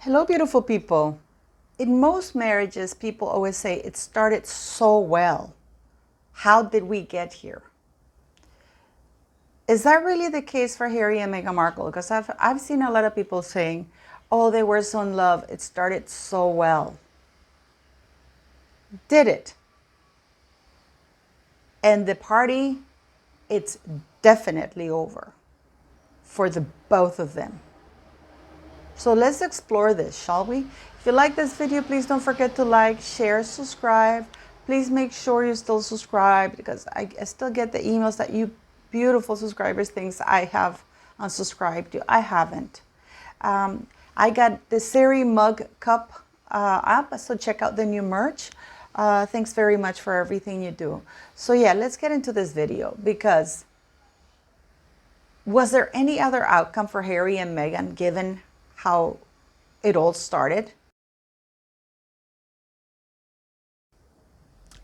Hello, beautiful people. In most marriages, people always say it started so well. How did we get here? Is that really the case for Harry and Meghan Markle? Because I've seen a lot of people saying, oh, they were so in love. It started so well. Did it? And the party, it's definitely over for the both of them. So let's explore this, shall we? If you like this video, please don't forget to like, share, subscribe. Please make sure you still subscribe because I still get the emails that you beautiful subscribers thinks I have unsubscribed to. I haven't. I got the Sari mug cup app, so check out the new merch. Thanks very much for everything you do. So yeah, let's get into this video because was there any other outcome for Harry and Meghan given how it all started?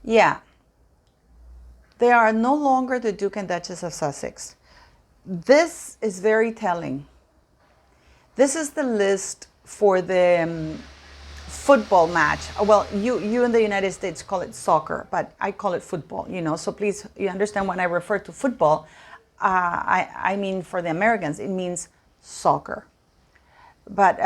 Yeah, they are no longer the Duke and Duchess of Sussex. This is very telling. This is the list for the football match. Well, you in the United States call it soccer, but I call it football, so please, you understand when I refer to football, I mean for the Americans, it means soccer. But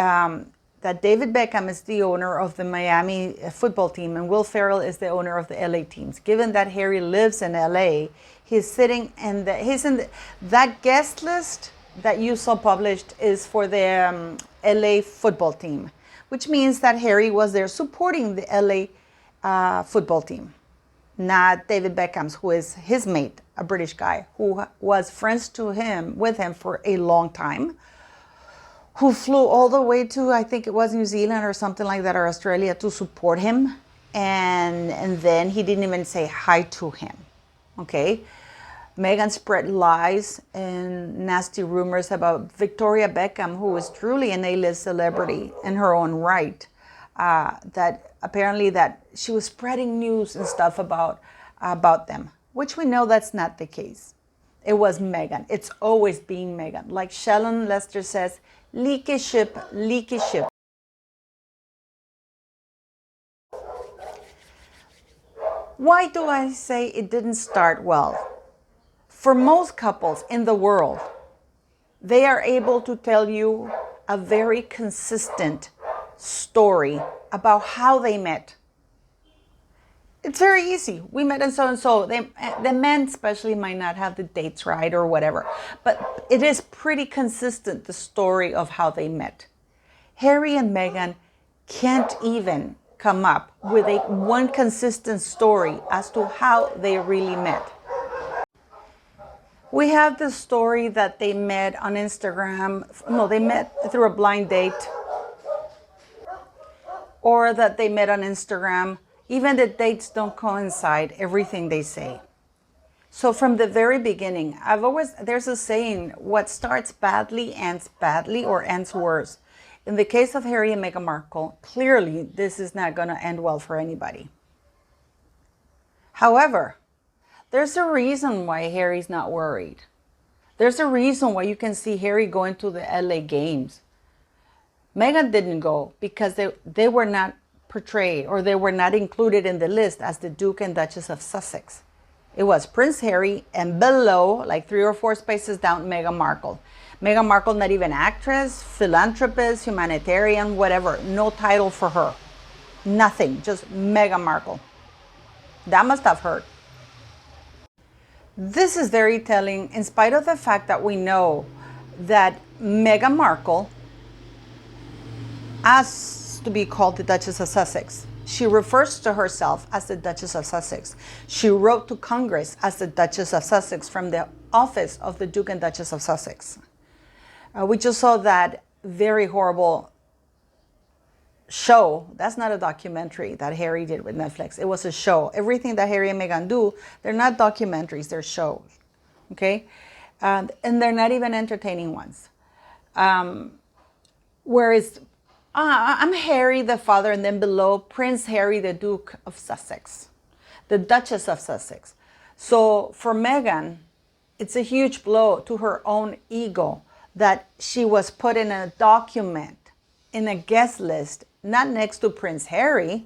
that David Beckham is the owner of the Miami football team and Will Ferrell is the owner of the LA teams. Given that Harry lives in LA, he's sitting in that guest list that you saw published is for the LA football team, which means that Harry was there supporting the LA football team, not David Beckham's, who is his mate, a British guy who was friends with him for a long time, who flew all the way to, I think it was New Zealand or something like that, or Australia, to support him. And then he didn't even say hi to him, okay? Meghan spread lies and nasty rumors about Victoria Beckham, who was truly an A-list celebrity in her own right, that apparently that she was spreading news and stuff about them, which we know that's not the case. It was Meghan. It's always being Meghan. Like Shallon Lester says, leaky ship, leaky ship. Why do I say it didn't start well? For most couples in the world, they are able to tell you a very consistent story about how they met. It's very easy. We met and so. The men especially might not have the dates right or whatever, but it is pretty consistent, the story of how they met. Harry and Meghan can't even come up with one consistent story as to how they really met. We have the story that they met on Instagram. No, they met through a blind date, or that they met on Instagram. Even the dates don't coincide, everything they say. So from the very beginning, there's a saying, what starts badly ends badly or ends worse. In the case of Harry and Meghan Markle, clearly this is not going to end well for anybody. However, there's a reason why Harry's not worried. There's a reason why you can see Harry going to the LA games. Meghan didn't go because they were not portrayed, or they were not included in the list as the Duke and Duchess of Sussex. It was Prince Harry, and below, like 3 or 4 spaces down, Meghan Markle. Meghan Markle, not even actress, philanthropist, humanitarian, whatever. No title for her. Nothing, just Meghan Markle. That must have hurt. This is very telling, in spite of the fact that we know that Meghan Markle asked to be called the Duchess of Sussex. She refers to herself as the Duchess of Sussex. She wrote to Congress as the Duchess of Sussex from the office of the Duke and Duchess of Sussex. We just saw that very horrible show. That's not a documentary that Harry did with Netflix. It was a show. Everything that Harry and Meghan do, they're not documentaries, they're shows. Okay? And they're not even entertaining ones. Whereas I'm Harry, the father, and then below, Prince Harry, the Duke of Sussex, the Duchess of Sussex. So for Meghan, it's a huge blow to her own ego that she was put in a document in a guest list, not next to Prince Harry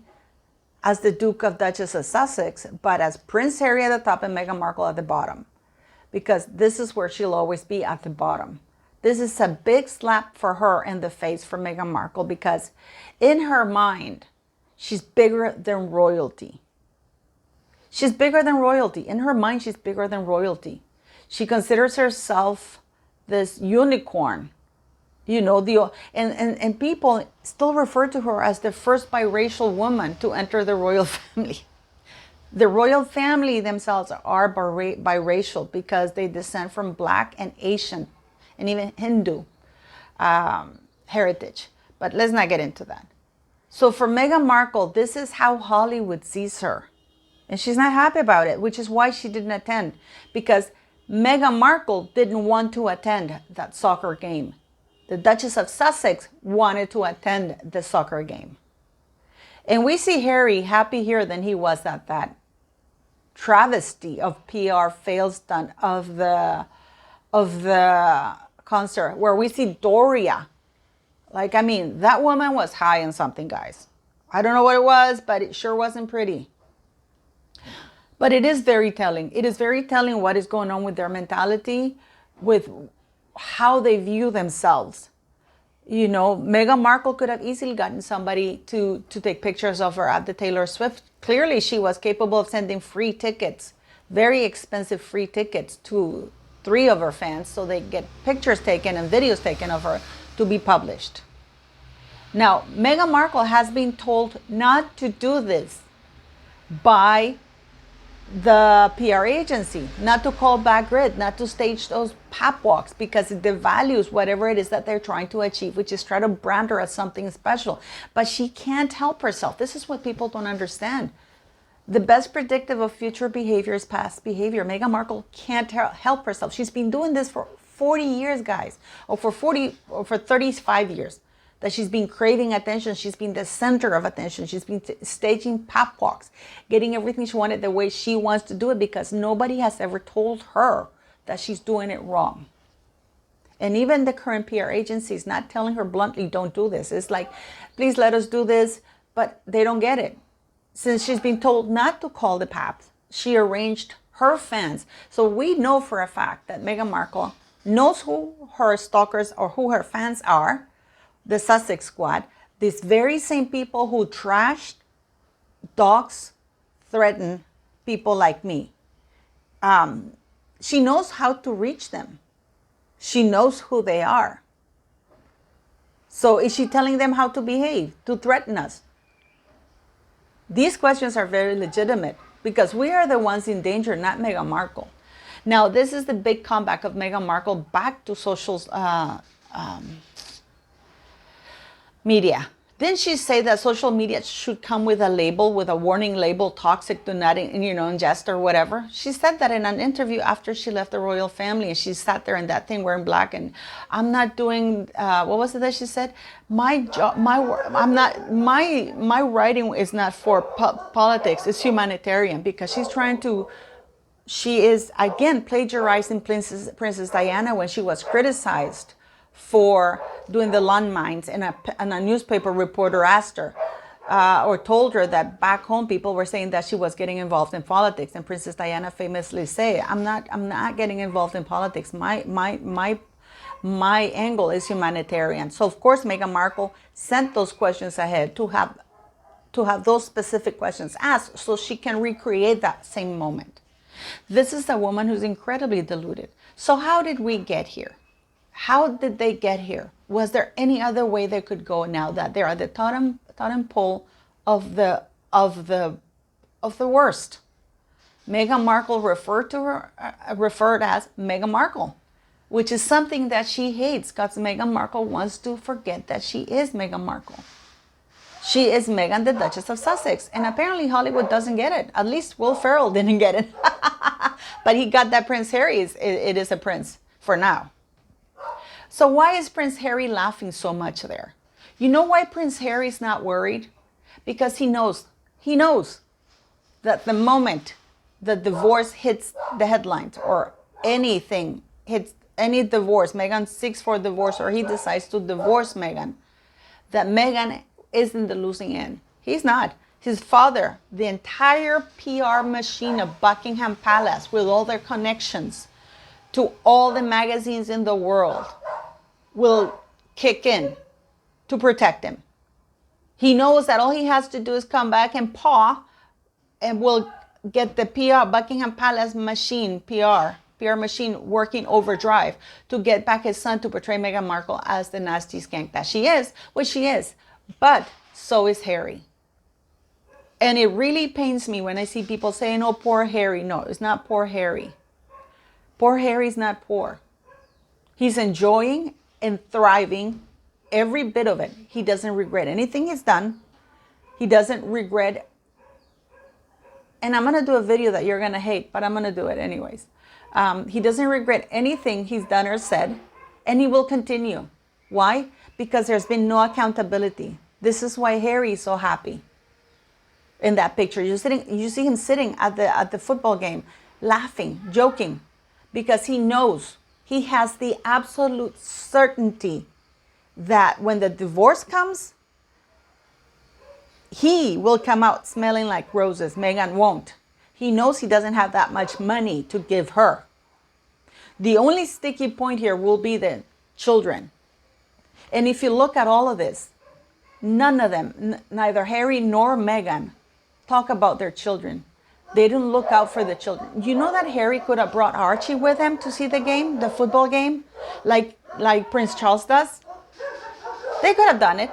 as the Duke of Duchess of Sussex, but as Prince Harry at the top and Meghan Markle at the bottom. Because this is where she'll always be, at the bottom. This is a big slap for her in the face for Meghan Markle, because in her mind, she's bigger than royalty. She's bigger than royalty. In her mind, she's bigger than royalty. She considers herself this unicorn. You know, and people still refer to her as the first biracial woman to enter the royal family. The royal family themselves are biracial because they descend from Black and Asian and even Hindu heritage. But let's not get into that. So for Meghan Markle, this is how Hollywood sees her. And she's not happy about it, which is why she didn't attend. Because Meghan Markle didn't want to attend that soccer game. The Duchess of Sussex wanted to attend the soccer game. And we see Harry happy here than he was at that travesty of PR fail stunt of the concert, where we see Doria. Like, I mean, that woman was high on something, guys. I don't know what it was, but it sure wasn't pretty. But it is very telling. It is very telling what is going on with their mentality, with how they view themselves. You know, Meghan Markle could have easily gotten somebody to take pictures of her at the Taylor Swift. Clearly, she was capable of sending free tickets, very expensive free tickets, to 3 of her fans so they get pictures taken and videos taken of her to be published. Now, Meghan Markle has been told not to do this by the PR agency, not to call back grid, not to stage those pap walks, because it devalues whatever it is that they're trying to achieve, which is try to brand her as something special. But she can't help herself. This is what people don't understand. The best predictive of future behavior is past behavior. Meghan Markle can't help herself. She's been doing this for 40 years, guys, or for 35 years. That she's been craving attention. She's been the center of attention. She's been staging pap walks, getting everything she wanted the way she wants to do it, because nobody has ever told her that she's doing it wrong. And even the current PR agency is not telling her bluntly, don't do this. It's like, please let us do this, but they don't get it. Since she's been told not to call the paps, she arranged her fans. So we know for a fact that Meghan Markle knows who her stalkers or who her fans are. The Sussex Squad, these very same people who trashed, dogs, threaten people like me. She knows how to reach them. She knows who they are. So is she telling them how to behave, to threaten us? These questions are very legitimate, because we are the ones in danger, not Meghan Markle. Now, this is the big comeback of Meghan Markle back to social media. Didn't she say that social media should come with a label, with a warning label, toxic, do not, ingest or whatever? She said that in an interview after she left the royal family, and she sat there in that thing wearing black, and I'm not doing, what was it that she said? My writing is not for politics, it's humanitarian, because she's trying to, she is again plagiarizing Princess Diana when she was criticized for doing the landmines, and a newspaper reporter asked her or told her that back home people were saying that she was getting involved in politics, and Princess Diana famously said, I'm not getting involved in politics. My angle is humanitarian. So of course Meghan Markle sent those questions ahead to have those specific questions asked, so she can recreate that same moment. This is a woman who's incredibly deluded. So how did we get here? How did they get here? Was there any other way they could go now that they are the totem pole of the worst? Meghan Markle referred as Meghan Markle, which is something that she hates, because Meghan Markle wants to forget that she is Meghan Markle. She is Meghan, the Duchess of Sussex, and apparently Hollywood doesn't get it. At least Will Ferrell didn't get it, but he got that Prince Harry. It is a prince for now. So why is Prince Harry laughing so much there? You know why Prince Harry's not worried? Because he knows that the moment the divorce hits the headlines, or anything hits any divorce, Meghan seeks for divorce, or he decides to divorce Meghan, that Meghan is in the losing end. He's not. His father, the entire PR machine of Buckingham Palace with all their connections to all the magazines in the world will kick in to protect him. He knows that all he has to do is come back and paw, and will get the PR, Buckingham Palace machine, PR machine working overdrive to get back his son to portray Meghan Markle as the nasty skank that she is, which she is. But so is Harry. And it really pains me when I see people saying, oh, poor Harry. No, it's not poor Harry. Poor Harry's not poor. He's enjoying and thriving every bit of it. He doesn't regret anything he's done. He doesn't regret. And I'm going to do a video that you're going to hate, but I'm going to do it anyways. He doesn't regret anything he's done or said, and he will continue. Why? Because there's been no accountability. This is why Harry is so happy. In that picture, you see him sitting at the football game, laughing, joking, because he knows, he has the absolute certainty that when the divorce comes, he will come out smelling like roses. Meghan won't. He knows he doesn't have that much money to give her. The only sticky point here will be the children. And if you look at all of this, none of them, neither Harry nor Meghan, talk about their children. They didn't look out for the children. You know that Harry could have brought Archie with him to see the game, the football game, like Prince Charles does? They could have done it.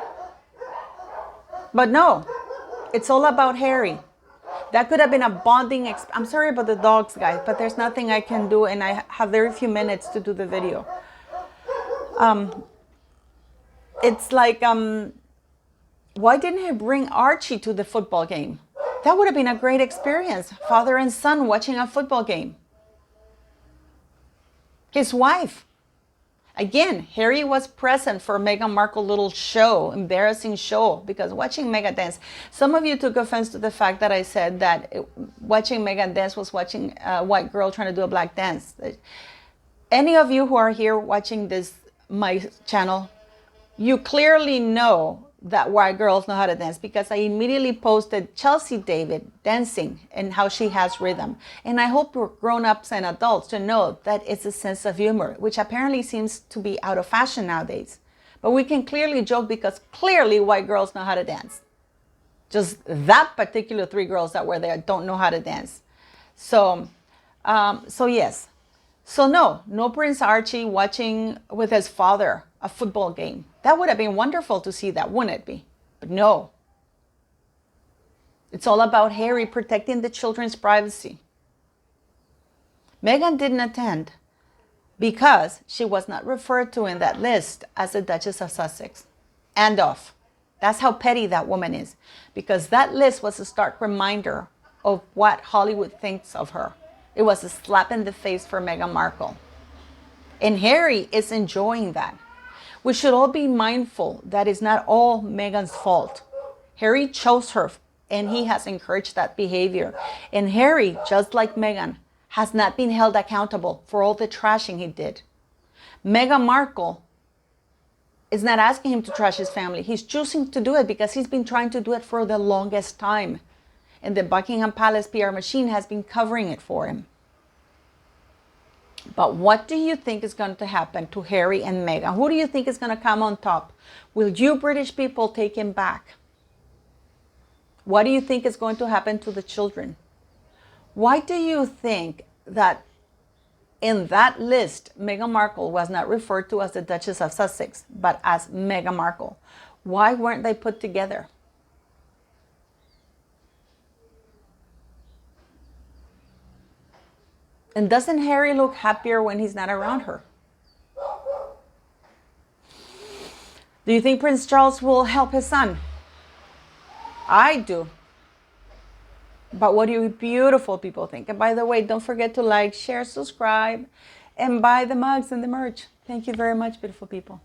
But no, it's all about Harry. That could have been a bonding I'm sorry about the dogs, guys, but there's nothing I can do, and I have very few minutes to do the video. It's like, why didn't he bring Archie to the football game? That would have been a great experience. Father and son watching a football game. His wife. Again, Harry was present for Meghan Markle's little show, embarrassing show, because watching Meghan dance. Some of you took offense to the fact that I said that watching Meghan dance was watching a white girl trying to do a black dance. Any of you who are here watching this, my channel, you clearly know that white girls know how to dance, because I immediately posted Chelsea David dancing and how she has rhythm. And I hope we're grown-ups and adults to know that it's a sense of humor, which apparently seems to be out of fashion nowadays. But we can clearly joke because clearly white girls know how to dance. Just that particular 3 girls that were there don't know how to dance. So yes. So no Prince Archie watching with his father a football game. That would have been wonderful to see that, wouldn't it be? But no. It's all about Harry protecting the children's privacy. Meghan didn't attend because she was not referred to in that list as the Duchess of Sussex. And off. That's how petty that woman is. Because that list was a stark reminder of what Hollywood thinks of her. It was a slap in the face for Meghan Markle. And Harry is enjoying that. We should all be mindful that it's not all Meghan's fault. Harry chose her, and he has encouraged that behavior. And Harry, just like Meghan, has not been held accountable for all the trashing he did. Meghan Markle is not asking him to trash his family. He's choosing to do it because he's been trying to do it for the longest time. And the Buckingham Palace PR machine has been covering it for him. But what do you think is going to happen to Harry and Meghan? Who do you think is going to come on top? Will you British people take him back? What do you think is going to happen to the children? Why do you think that in that list, Meghan Markle was not referred to as the Duchess of Sussex, but as Meghan Markle? Why weren't they put together? And doesn't Harry look happier when he's not around her? Do you think Prince Charles will help his son? I do. But what do you beautiful people think? And by the way, don't forget to like, share, subscribe, and buy the mugs and the merch. Thank you very much, beautiful people.